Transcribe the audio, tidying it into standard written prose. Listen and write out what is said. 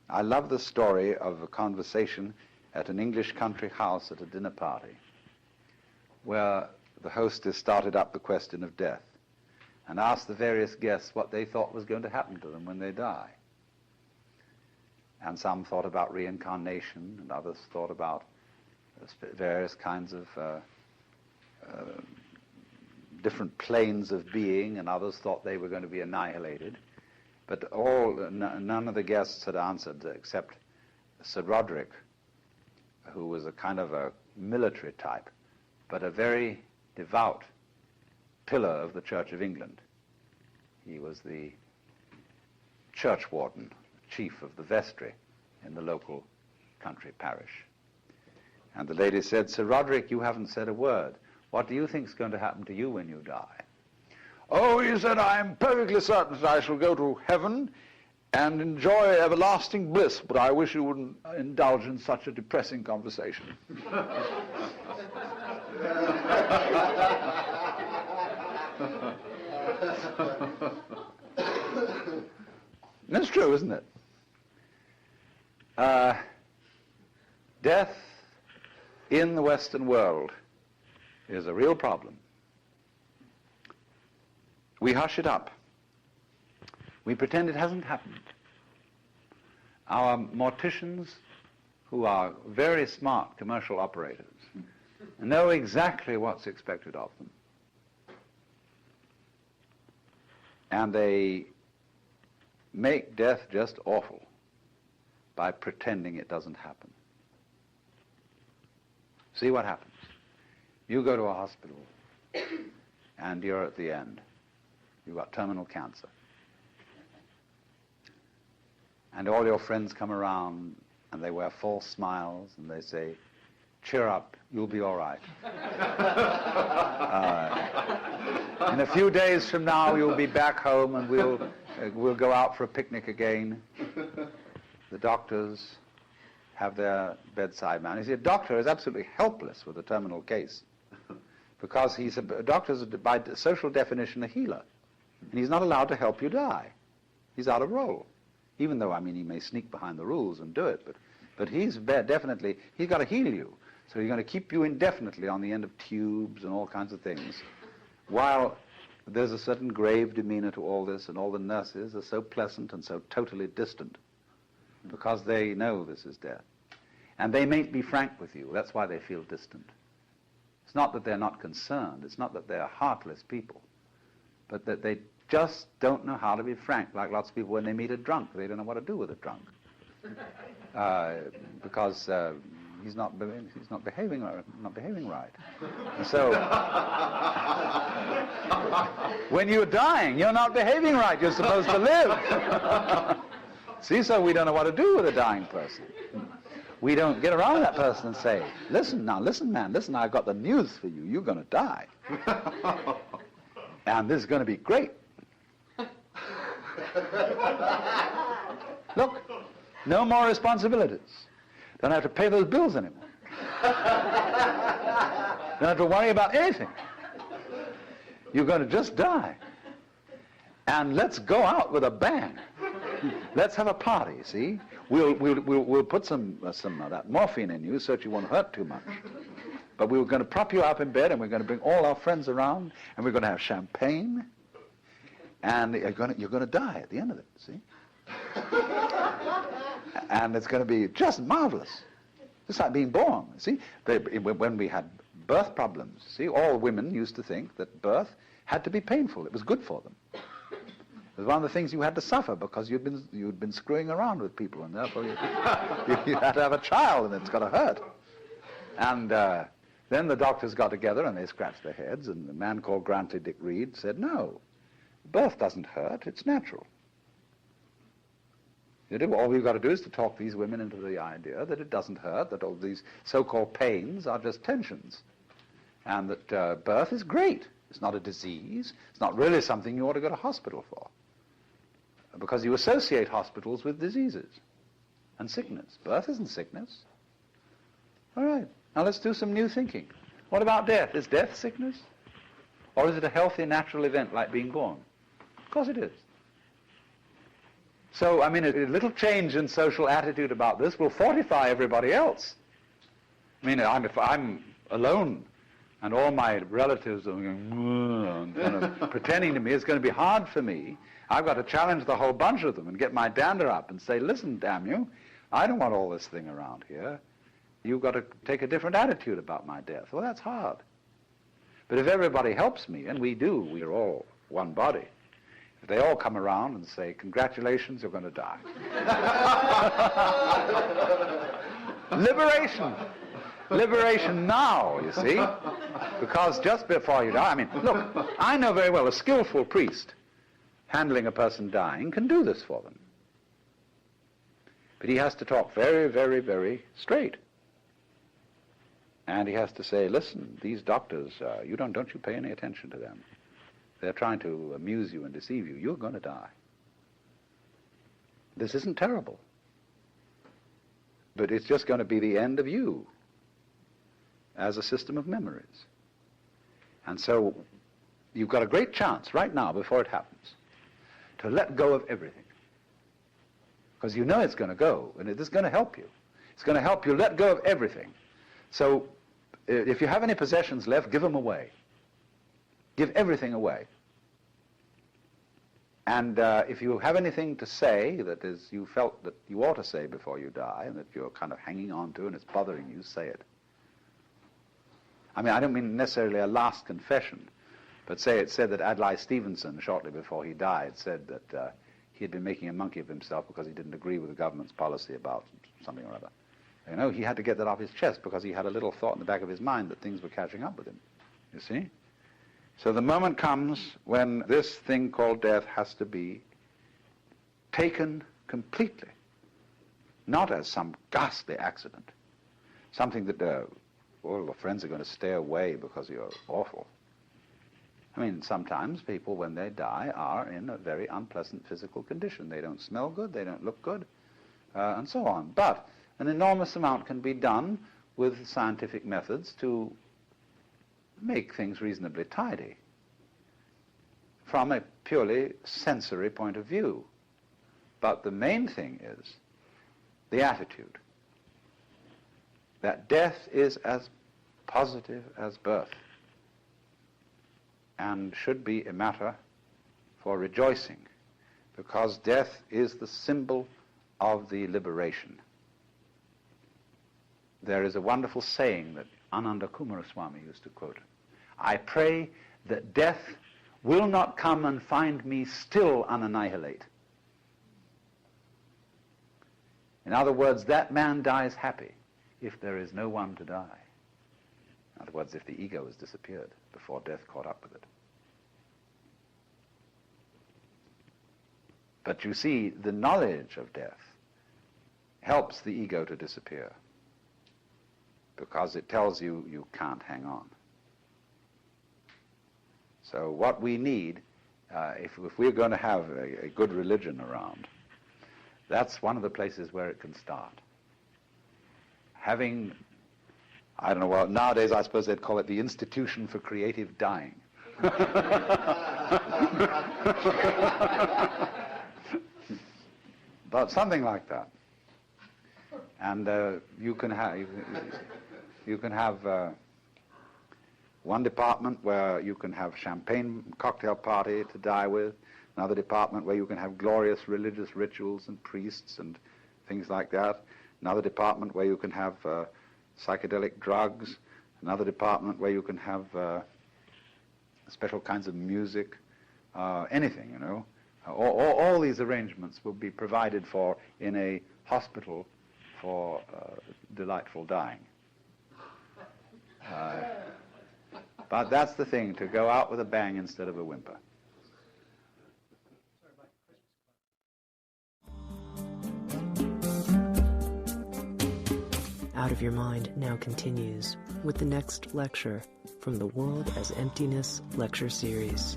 I love the story of a conversation at an English country house at a dinner party where the hostess started up the question of death and asked the various guests what they thought was going to happen to them when they die. And some thought about reincarnation, and others thought about various kinds of different planes of being, and others thought they were going to be annihilated. But none of the guests had answered except Sir Roderick, who was a kind of a military type, but a very devout pillar of the Church of England. He was the church warden, chief of the vestry in the local country parish. And the lady said, "Sir Roderick, you haven't said a word. What do you think is going to happen to you when you die?" "Oh," he said, "I am perfectly certain that I shall go to heaven and enjoy everlasting bliss, but I wish you wouldn't indulge in such a depressing conversation." That's true, isn't it? Death in the Western world is a real problem. We hush it up. We pretend it hasn't happened. Our morticians, who are very smart commercial operators, know exactly what's expected of them. And they make death just awful by pretending it doesn't happen. See what happens. You go to a hospital and you're at the end. You've got terminal cancer. And all your friends come around and they wear false smiles and they say, "Cheer up, you'll be all right. In a few days from now, you'll be back home and we'll go out for a picnic again." The doctors have their bedside man. You see, a doctor is absolutely helpless with a terminal case because a doctor's, by social definition, a healer. And he's not allowed to help you die. He's out of role. Even though, he may sneak behind the rules and do it, but he's definitely, he's got to heal you. So he's going to keep you indefinitely on the end of tubes and all kinds of things, while there's a certain grave demeanor to all this, and all the nurses are so pleasant and so totally distant because they know this is death. And they mayn't be frank with you. That's why they feel distant. It's not that they're not concerned. It's not that they're heartless people, but that they just don't know how to be frank, like lots of people when they meet a drunk. They don't know what to do with a drunk because he's not behaving right. And so when you're dying, you're not behaving right. You're supposed to live. See, so we don't know what to do with a dying person. We don't get around that person and say, listen, man, I've got the news for you. You're going to die. And this is going to be great. Look, no more responsibilities. Don't have to pay those bills anymore. Don't have to worry about anything. You're going to just die. And let's go out with a bang. Let's have a party, see? We'll put some of that morphine in you so that you won't hurt too much. But we're going to prop you up in bed, and we're going to bring all our friends around, and we're going to have champagne, and you're going to die at the end of it, see? And it's going to be just marvelous. It's like being born, see? When we had birth problems, see, all women used to think that birth had to be painful. It was good for them. It was one of the things you had to suffer because you'd been screwing around with people, and therefore you had to have a child, and it's got to hurt. And then the doctors got together and they scratched their heads, and a man called Grantley Dick Reed said, "No, birth doesn't hurt, it's natural." All we've got to do is to talk these women into the idea that it doesn't hurt, that all these so-called pains are just tensions, and that birth is great. It's not a disease. It's not really something you ought to go to hospital for, because you associate hospitals with diseases and sickness. Birth isn't sickness. All right, now let's do some new thinking. What about death? Is death sickness? Or is it a healthy, natural event like being born? Of course it is. So, I mean, a little change in social attitude about this will fortify everybody else. I mean, if I'm alone and all my relatives are going, and kind of pretending to me, it's going to be hard for me. I've got to challenge the whole bunch of them and get my dander up and say, listen, damn you, I don't want all this thing around here. You've got to take a different attitude about my death. Well, that's hard. But if everybody helps me, and we do, we're all one body, if they all come around and say, congratulations, you're going to die. Liberation. Liberation now, you see. Because just before you die, I mean, look, I know very well a skillful priest handling a person dying can do this for them. But he has to talk very, very, very straight. And he has to say, listen, these doctors, don't you pay any attention to them. They're trying to amuse you and deceive you. You're going to die. This isn't terrible. But it's just going to be the end of you as a system of memories. And so you've got a great chance right now, before it happens, to let go of everything. Because you know it's going to go, and it is going to help you. It's going to help you let go of everything. So if you have any possessions left, give them away. Give everything away. And if you have anything to say that is you felt that you ought to say before you die, and that you're kind of hanging on to and it's bothering you, say it. I mean, I don't mean necessarily a last confession, but say it said that Adlai Stevenson, shortly before he died, said that he had been making a monkey of himself because he didn't agree with the government's policy about something or other. You know, he had to get that off his chest because he had a little thought in the back of his mind that things were catching up with him. You see? So the moment comes when this thing called death has to be taken completely, not as some ghastly accident, something that all the friends are going to stay away because you're awful. I mean, sometimes people, when they die, are in a very unpleasant physical condition. They don't smell good, they don't look good, and so on. But an enormous amount can be done with scientific methods to make things reasonably tidy from a purely sensory point of view. But the main thing is the attitude, that death is as positive as birth and should be a matter for rejoicing, because death is the symbol of the liberation. There is a wonderful saying that Ananda Kumaraswamy used to quote. I pray that death will not come and find me still unannihilate. In other words, that man dies happy if there is no one to die. In other words, if the ego has disappeared before death caught up with it. But you see, the knowledge of death helps the ego to disappear, because it tells you you can't hang on. So what we need, if we're going to have a good religion around, that's one of the places where it can start. Having, I don't know, well, nowadays I suppose they'd call it the Institution for Creative Dying. But something like that. And you can have one department where you can have champagne cocktail party to die with, another department where you can have glorious religious rituals and priests and things like that, another department where you can have psychedelic drugs, another department where you can have special kinds of music, anything, you know. All these arrangements will be provided for in a hospital for delightful dying. But that's the thing, to go out with a bang instead of a whimper. Out of Your Mind now continues with the next lecture from the World as Emptiness lecture series.